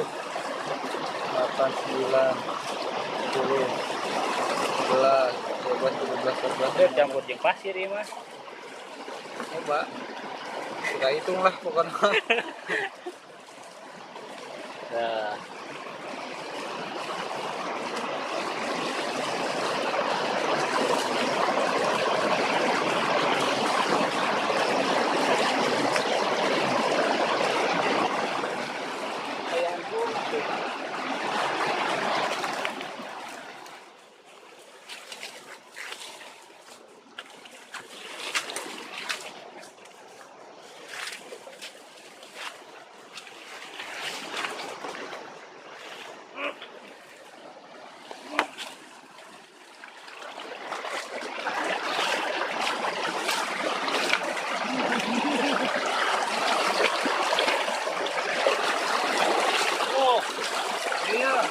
8, 9, 10, 11, 12, 13, 14. Udah campur jeung pasir ya mas. Coba kita hitung lah pokoknya. Nah, Iya.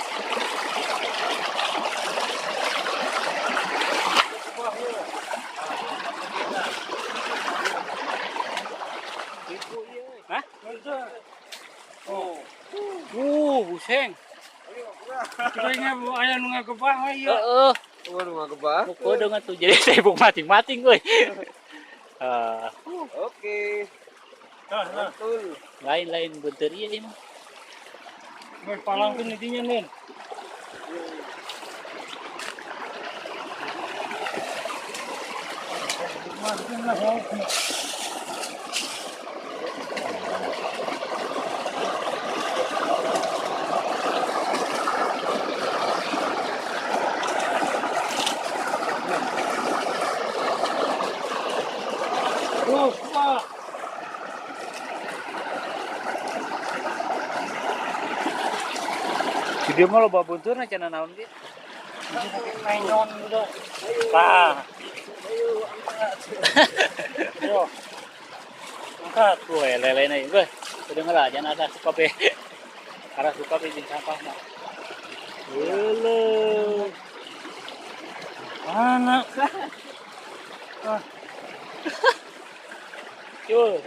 hah? Buseng. Kayaknya ayah nunggu kepah ya. Heeh. Waduh mah kebah. Pokoknya dengan tuh jadi sibuk mating-mating euy. Oke. Nah, Betul. Lain-lain beunteur ieu mah. men palangkeun intinya men. Terus, Pak. Video mah loba beunteurna cenah naon ge. Menyon udah. Nah. Yo. Angkat. Wah, lele-lele ieu beuh. Kedenger aja asa suka be. Karena suka be jeung sampah mah. Heuleuh. Mana? Cuy.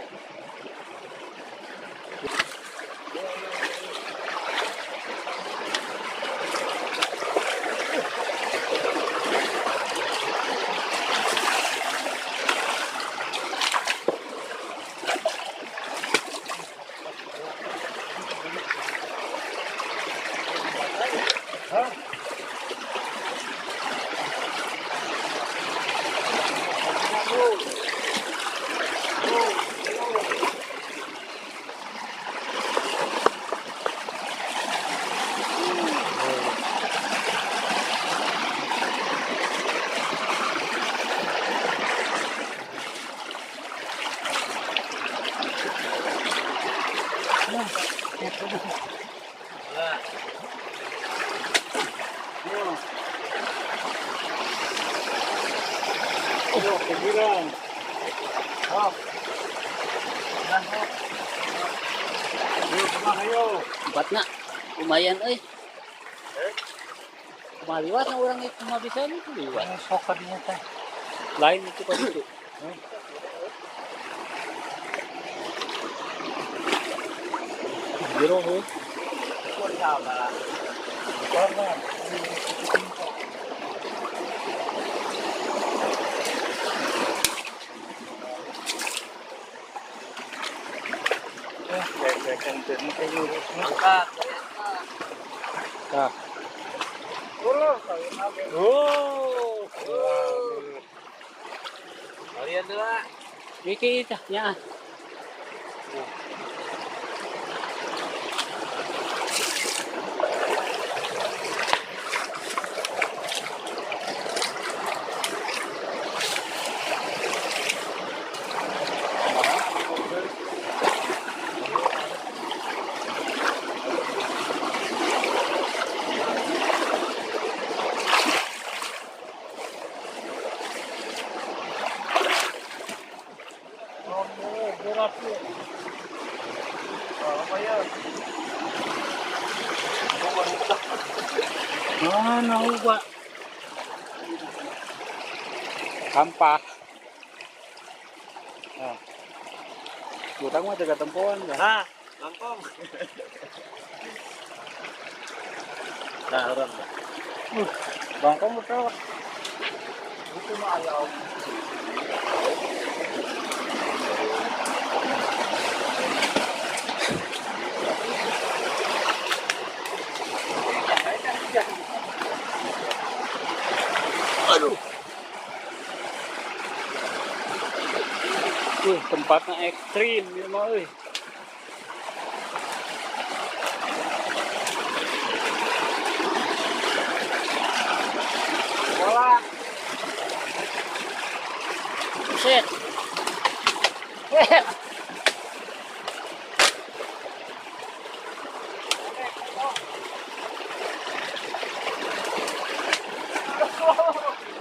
Yo, kegiran. Hop. Yo, kemana yo? Tempatna lumayan euy. Kumaha liwatna urang ieu kumaha bisa nih liwat. Sok kadinya teh. Lain itu kan itu. Jero heuh. Angkat. Tah. Oh. Kalian dulu. Iki tah nya. Berat tuh. Apa ya? Mana ubah? Sampah. Nah. Utang mah jaga tempoan dah. Nah, langkong. Nah, orang lah. Bangkong betul. Itu mah ayam. Aduh. Tempatnya ekstrim ya mah euy. Bola. Buset.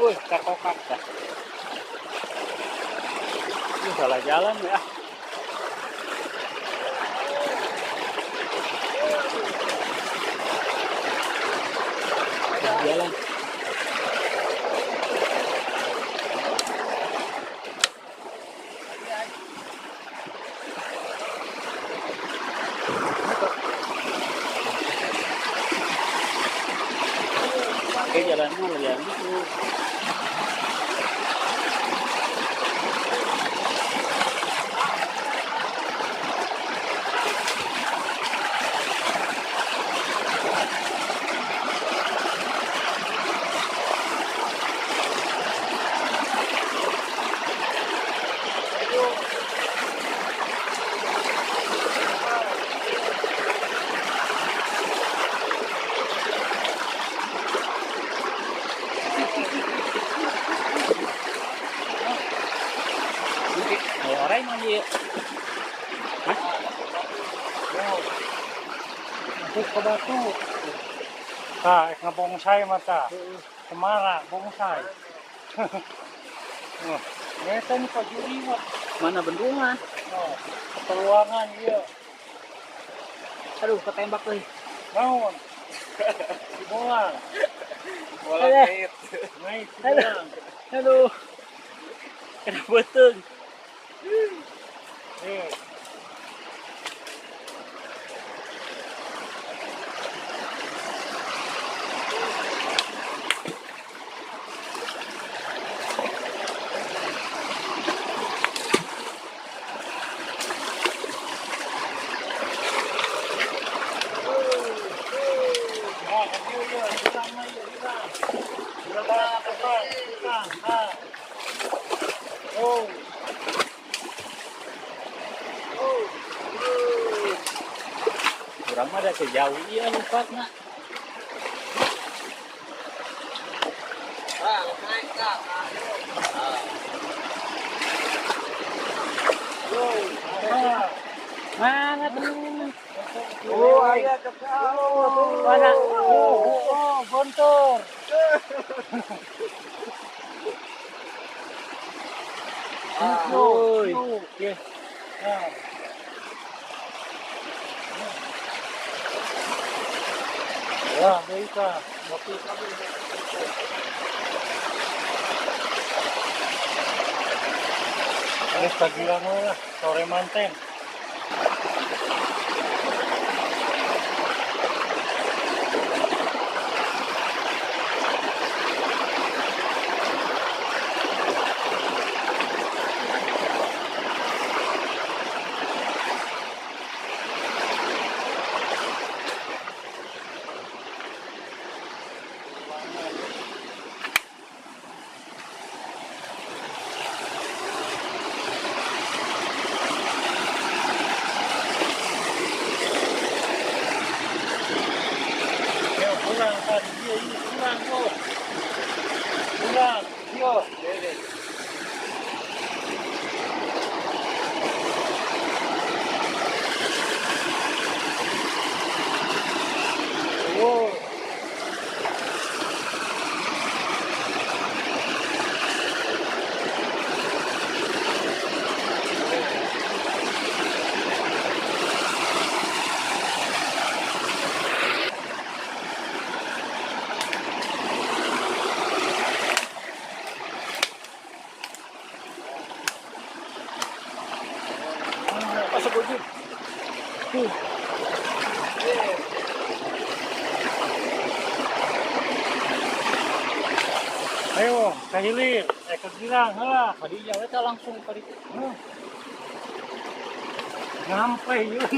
Wih, kakokak dah. Ini salah jalan ya. Salah jalan. Oke, jalannya jalan itu. Orang lagi. Hah? Masuk ke batu. Nah, ngebonsai mata. Semara, bonsai. Ngeta nih Pak Juri mah. Mana bendungan? Oh, peluangan iya. Aduh, ketembak euy. Naon? Dibolang. Bola Aduh. kait. Naik dibolang. Aduh. Kena betung. Eh, ah, kecil ya, hilang mah ya, hilang. Hilang, hilang, hilang. Ah. Oh. Kurang mah ada sejauh iya lupatna. Ah, naik kak. Ah. Mana tuh? Oh, ayah cekal. Mana? Oh, gontor. Woi. Oke. Nah. Ya, bisa. Motif kami. Ada tagilan lah, sore manten. masuk ujung. Ayo, kahilir. Ke girang, halah. Kadinya kita langsung kali. Nyampe yun.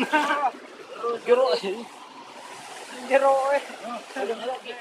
Jero sih. Jero eh. Ada lagi.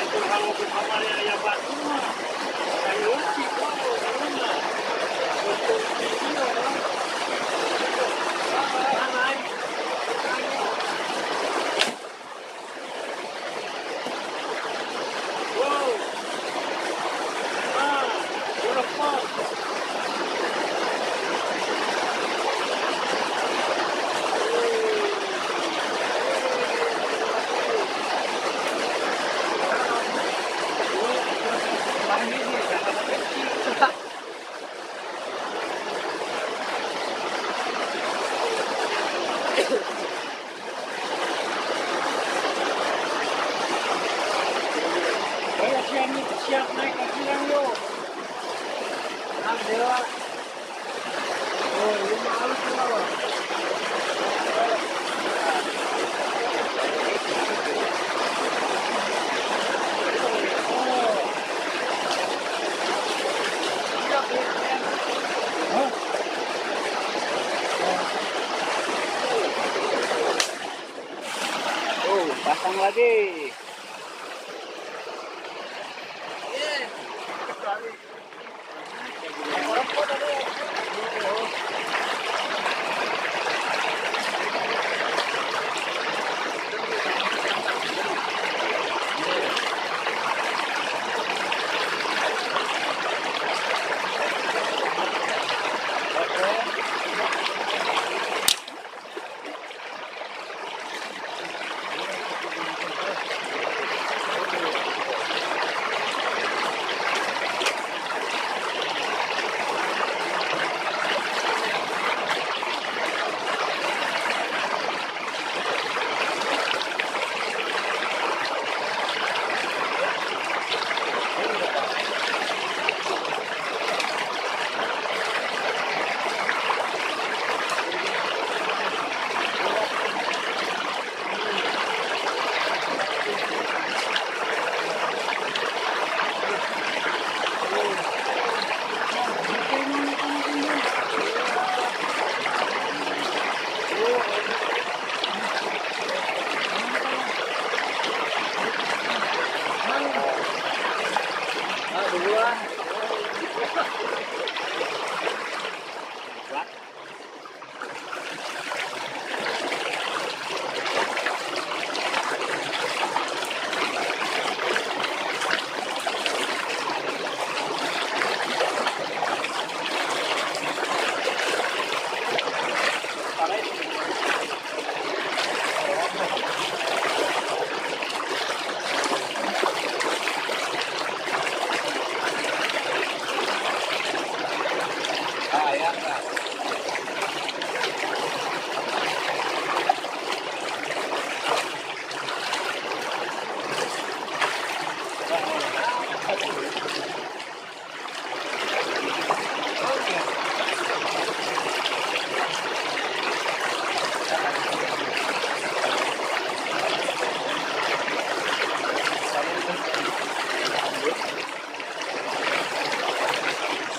Itu kalau ke kamar ya batu mah. Kayu sih kok. Siap naik ke girang yuk. Dewa. Oh, ini malu semua. Oh, pasang lagi.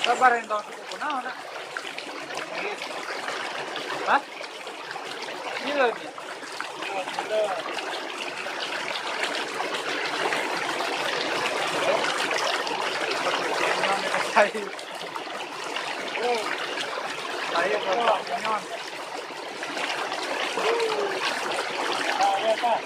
Sabar yang tahu suku kunaon nak. Hah? Ini lagi. Saya Hah?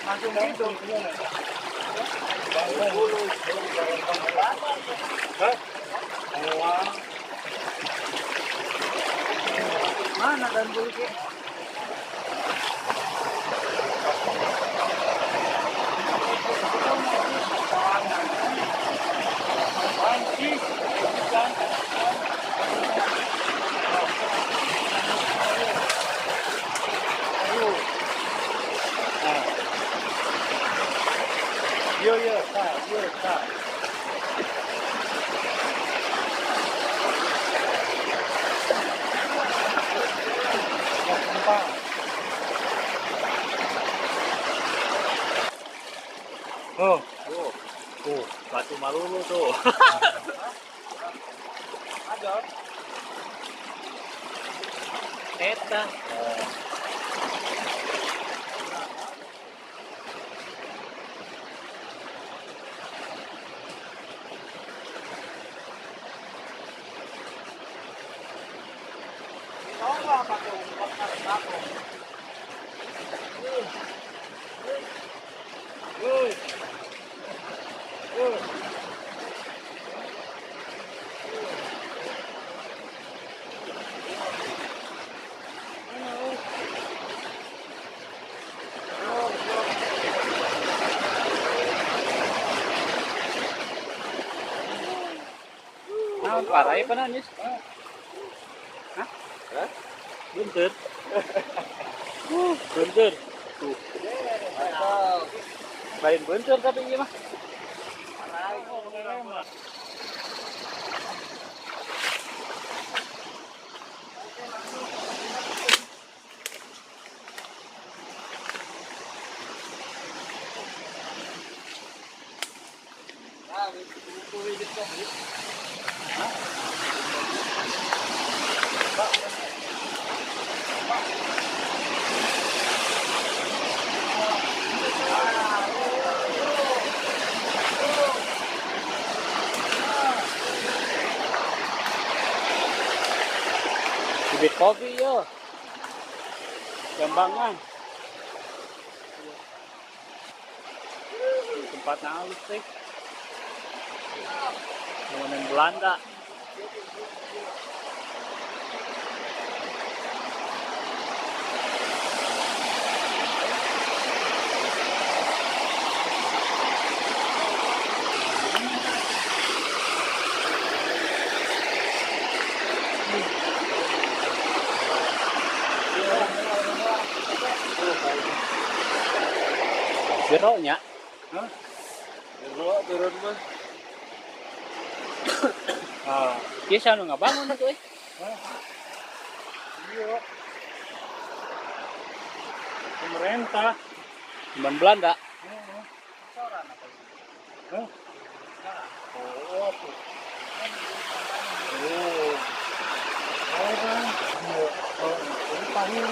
Langsung hidup. Mana dan bulu Oh, tuh, batu malulu tuh. ada. Eta. Nah, parai pa na, Nis? Hah? Bunter. Bunter. Tuh. Lain bunter tapi iya mah. Bibit kopi yo. Jambangan. Tempat halus teh. Bangunan Belanda. Jero nya. Hah? Turun mah. Ah, dia sana ngabangun itu Iya. Pemerintah. Cuman Belanda. Hah? Oh, tuh. Oh. Orang. Oh, ini pahing.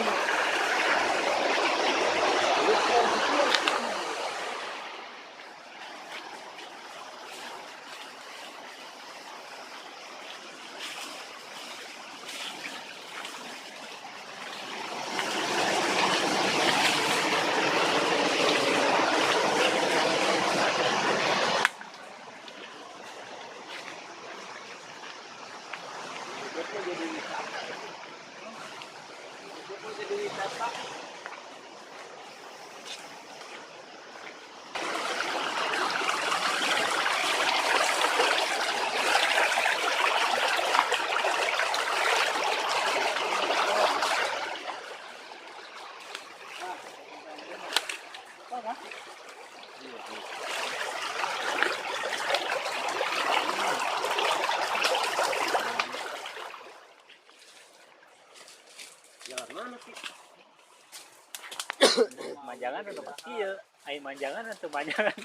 manjangan atau kecil. Air manjangan atau manjangan.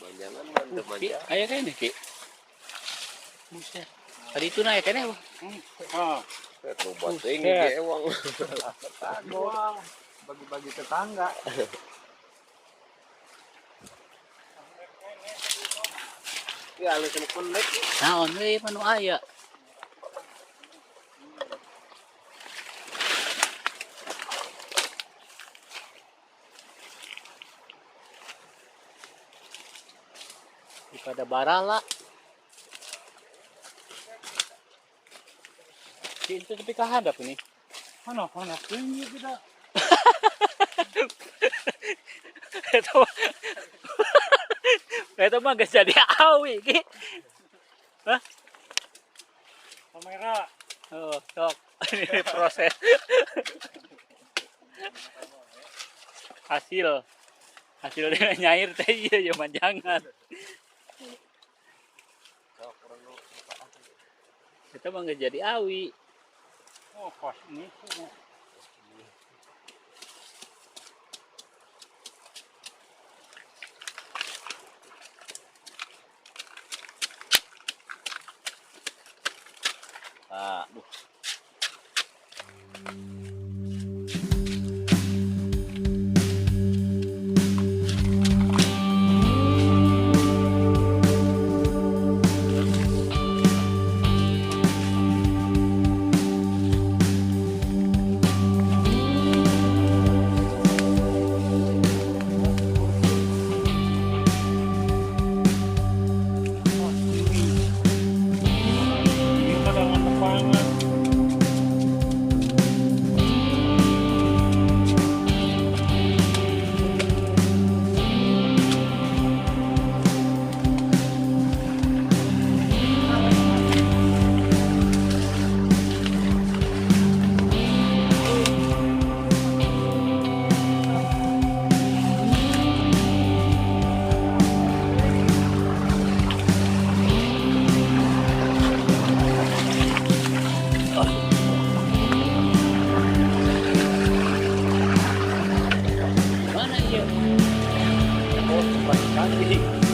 Manjangan mantap Ki, manjangan. ayo kan nih, Ki. Buset. Tadi itu naik kan ya, Bu? Ah, Coba Buset. tinggi ewang. Wah, bagi-bagi tetangga. Ya lu sama connect. Naon we manu aya? Pada barala. Itu tapi kahadap ini. mana tinggi kita. Itu itu mah gak jadi awi Ki. Hah? Kamera. Oh, sok. Ini proses. Hasil dengan nyair teh iya ya manjangan. Itu mah gak jadi awi. Oh, pas ini. Aduh. Kita dengan tepangan. Mana iya? Oh, pas sekali.